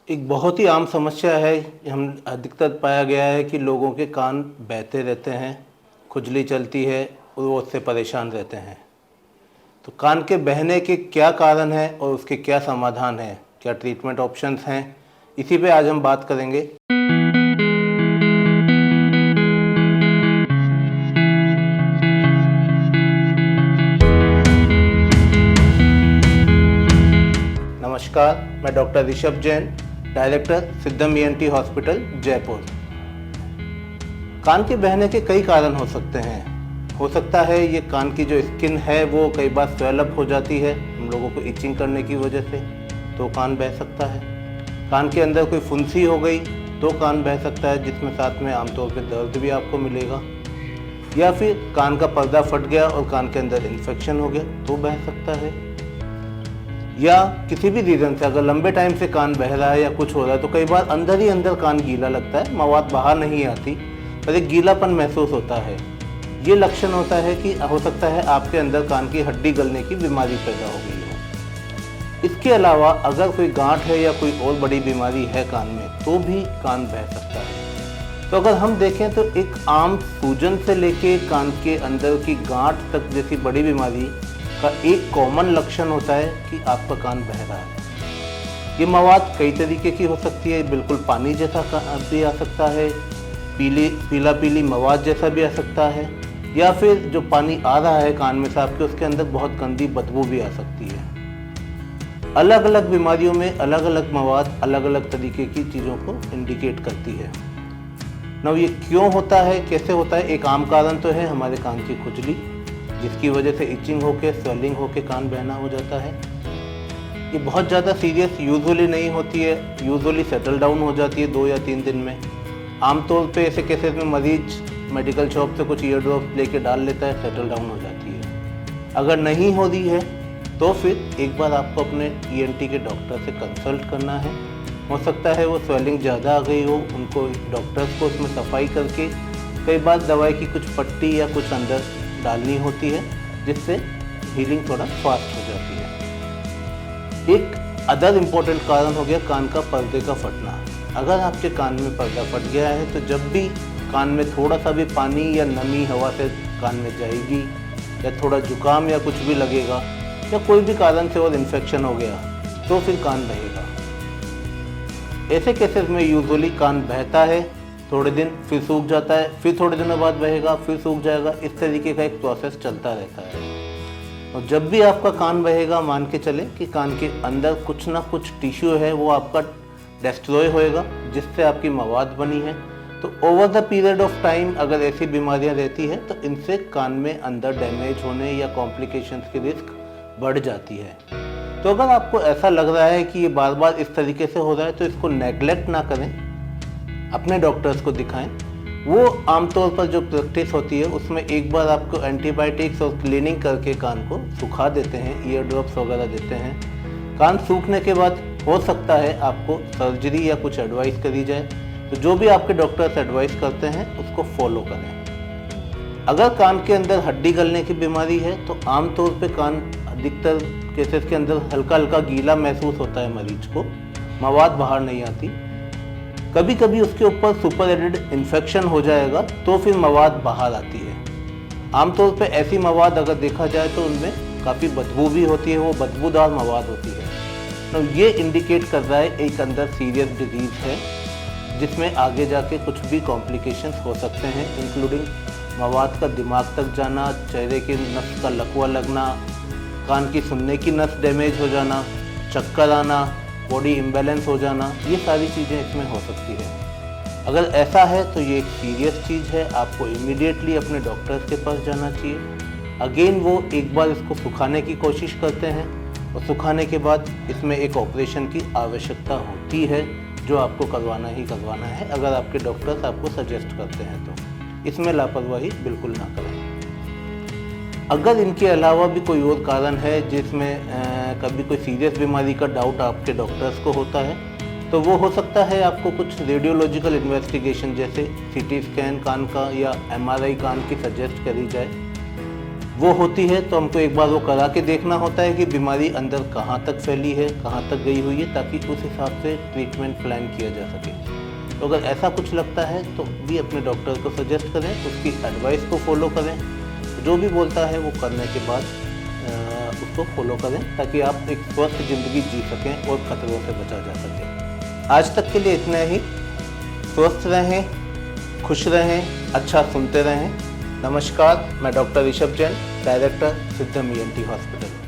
एक बहुत ही आम समस्या है। हम अधिकतर पाया गया है कि लोगों के कान बहते रहते हैं, खुजली चलती है और वो उससे परेशान रहते हैं। तो कान के बहने के क्या कारण हैं और उसके क्या समाधान हैं, क्या ट्रीटमेंट ऑप्शंस हैं, इसी पे आज हम बात करेंगे। नमस्कार, मैं doctor Rishabh Jain, director Siddham ENT hospital Jaipur. कान के बहने के कई कारण हो सकते हैं। हो सकता है ये कान की जो स्किन है वो कई बार स्वेल अप हो जाती है हम लोगों को इचिंग करने की वजह से, तो कान बह सकता है। कान के अंदर कोई फुंसी हो गई तो कान बह सकता है, जिसमें साथ में आमतौर पर दर्द भी आपको मिलेगा। या फिर कान का पर्दा फट गया और कान के अंदर इन्फेक्शन हो गया तो बह सकता है। या किसी भी रीज़न से अगर लंबे टाइम से कान बह रहा है या कुछ हो रहा है तो कई बार अंदर ही अंदर कान गीला लगता है, मवाद बाहर नहीं आती पर एक गीलापन महसूस होता है। ये लक्षण होता है कि हो सकता है आपके अंदर कान की हड्डी गलने की बीमारी पैदा हो गई हो। इसके अलावा अगर कोई गांठ है या कोई और बड़ी बीमारी है कान में तो भी कान बह सकता है। तो अगर हम देखें तो एक आम सूजन से लेके कान के अंदर की गांठ तक जैसी बड़ी बीमारी का एक कॉमन लक्षण होता है कि आपका कान बह रहा है। ये मवाद कई तरीके की हो सकती है, बिल्कुल पानी जैसा भी आ सकता है, पीली मवाद जैसा भी आ सकता है, या फिर जो पानी आ रहा है कान में से आपके उसके अंदर बहुत गंदी बदबू भी आ सकती है। अलग अलग बीमारियों में अलग अलग मवाद अलग अलग तरीके की चीज़ों को इंडिकेट करती है। ना ये क्यों होता है, कैसे होता है? एक आम कारण तो है हमारे कान की खुजली, जिसकी वजह से इचिंग होके स्वेलिंग होके कान बहना हो जाता है। ये बहुत ज़्यादा सीरियस यूजुअली नहीं होती है, यूजुअली सेटल डाउन हो जाती है 2 या 3 दिन में। आमतौर पे ऐसे केसेस में मरीज मेडिकल शॉप से कुछ ईयर ड्रॉप्स लेके डाल लेता है, सेटल डाउन हो जाती है। अगर नहीं हो रही है तो फिर एक बार आपको अपने ईएनटी के डॉक्टर से कंसल्ट करना है। हो सकता है वो स्वेलिंग ज़्यादा आ गई हो, उनको डॉक्टर्स को उसमें सफाई करके कई बार दवाई की कुछ पट्टी या कुछ अंदर डालनी होती है, जिससे हीलिंग थोड़ा फास्ट हो जाती है। एक अदर इम्पोर्टेंट कारण हो गया कान का पर्दे का फटना। अगर आपके कान में पर्दा फट गया है तो जब भी कान में थोड़ा सा भी पानी या नमी हवा से कान में जाएगी या थोड़ा जुकाम या कुछ भी लगेगा या कोई भी कारण से और इन्फेक्शन हो गया तो फिर कान बहेगा। ऐसे केसेस में यूजुअली कान बहता है थोड़े दिन, फिर सूख जाता है, फिर थोड़े दिनों बाद बहेगा, फिर सूख जाएगा। इस तरीके का एक प्रोसेस चलता रहता है। और जब भी आपका कान बहेगा मान के चले कि कान के अंदर कुछ ना कुछ टिश्यू है वो आपका डिस्ट्रॉय होएगा, जिससे आपकी मवाद बनी है। तो over the period of time अगर ऐसी बीमारियां रहती है तो इनसे कान में अंदर डैमेज होने या कॉम्प्लिकेशंस की रिस्क बढ़ जाती है। तो अगर आपको ऐसा लग रहा है कि ये बार बार इस तरीके से हो रहा है तो इसको नेग्लेक्ट ना करें, अपने डॉक्टर्स को दिखाएं। वो आमतौर पर जो प्रैक्टिस होती है उसमें एक बार आपको एंटीबायोटिक्स और क्लीनिंग करके कान को सुखा देते हैं, ईयर ड्रॉप्स वगैरह देते हैं। कान सूखने के बाद हो सकता है आपको सर्जरी या कुछ एडवाइस करी जाए, तो जो भी आपके डॉक्टर्स एडवाइस करते हैं उसको फॉलो करें। अगर कान के अंदर हड्डी गलने की बीमारी है तो आमतौर पे कान अधिकतर केसेस के अंदर हल्का हल्का गीला महसूस होता है मरीज को, मवाद बाहर नहीं आती। कभी कभी उसके ऊपर सुपर एडेड इन्फेक्शन हो जाएगा तो फिर मवाद बाहर आती है। आमतौर पे ऐसी मवाद अगर देखा जाए तो उनमें काफ़ी बदबू भी होती है, वो बदबूदार मवाद होती है। तो ये इंडिकेट कर रहा है एक अंदर सीरियस डिजीज़ है, जिसमें आगे जाके कुछ भी कॉम्प्लिकेशंस हो सकते हैं, इंक्लूडिंग मवाद का दिमाग तक जाना, चेहरे के नस का लकवा लगना, कान की सुनने की नस डैमेज हो जाना, चक्कर आना, बॉडी इम्बैलेंस हो जाना, ये सारी चीज़ें इसमें हो सकती है। अगर ऐसा है तो ये एक सीरियस चीज़ है, आपको इमीडिएटली अपने डॉक्टर्स के पास जाना चाहिए। अगेन वो एक बार इसको सुखाने की कोशिश करते हैं और सुखाने के बाद इसमें एक ऑपरेशन की आवश्यकता होती है, जो आपको करवाना ही करवाना है अगर आपके डॉक्टर्स आपको सजेस्ट करते हैं तो। इसमें लापरवाही बिल्कुल ना करें। अगर इनके अलावा भी कोई और कारण है जिसमें कभी कोई सीरियस बीमारी का डाउट आपके डॉक्टर्स को होता है तो वो हो सकता है आपको कुछ रेडियोलॉजिकल इन्वेस्टिगेशन जैसे सीटी स्कैन कान का या एमआरआई कान की सजेस्ट करी जाए, वो होती है तो हमको एक बार वो करा के देखना होता है कि बीमारी अंदर कहाँ तक फैली है, कहाँ तक गई हुई है, ताकि उस हिसाब से ट्रीटमेंट प्लान किया जा सके। तो अगर ऐसा कुछ लगता है तो भी अपने डॉक्टर को सजेस्ट करें, उसकी एडवाइस को फॉलो करें, जो भी बोलता है वो करने के बाद उसको फॉलो करें, ताकि आप एक स्वस्थ ज़िंदगी जी सकें और खतरों से बचा जा सके। आज तक के लिए इतना ही। स्वस्थ रहें, खुश रहें, अच्छा सुनते रहें। नमस्कार, मैं doctor Rishabh Jain, director Siddham ENT hospital.